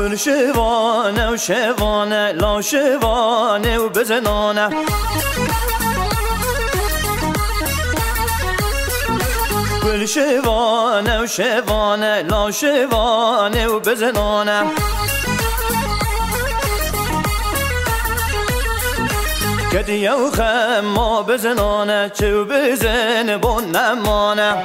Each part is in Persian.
گل شوانه و شوانه لا شوانه و بزنانه گل شوانه و شوانه لا شوانه و بزنانه کدیه و خما بزنانه چو بزن بون نمانه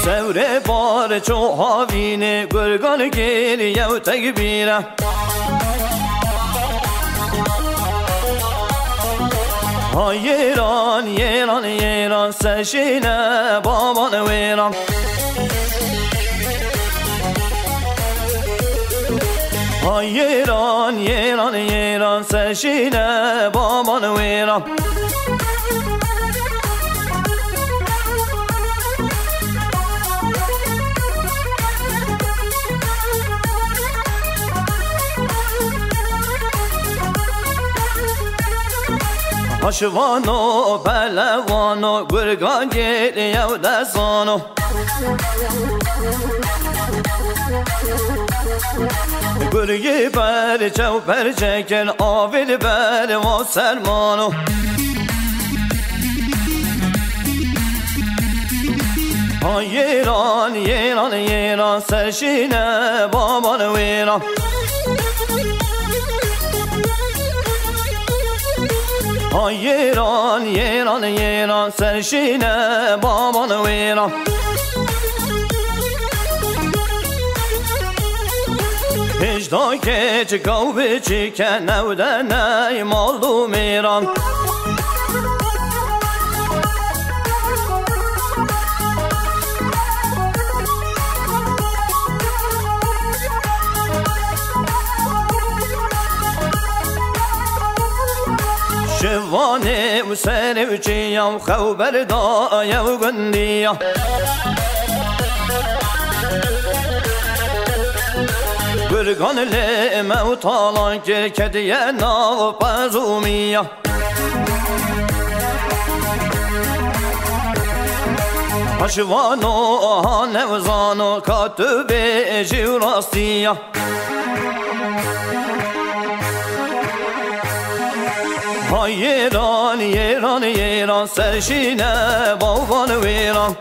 سوره بار چو هاوینه گرگان گریه و تکبیره های ایران ایران ایران سرشینه بابان ویران های ایران ایران ایران سرشینه بابان ویران آشوانو پلوانو گرگان گریه و دستانو گرگی پرچه و پرچه کن آویل بر و سرمانو های ایران ایران ایران سرشینه بابان ویران های ایران ایران ایران سرشینه بابان ویران هجدا که چکاو بچی که نودنه مالدوم ایران شوانه و سر و چیم خوبر دایه و گندیه گرگان لیمه و تالان که کدیه ناو پزومیه پشوانو آهانه و زانو کاتو بیجی و راستیه های ایران ایران ایران سرشینه بابان ویران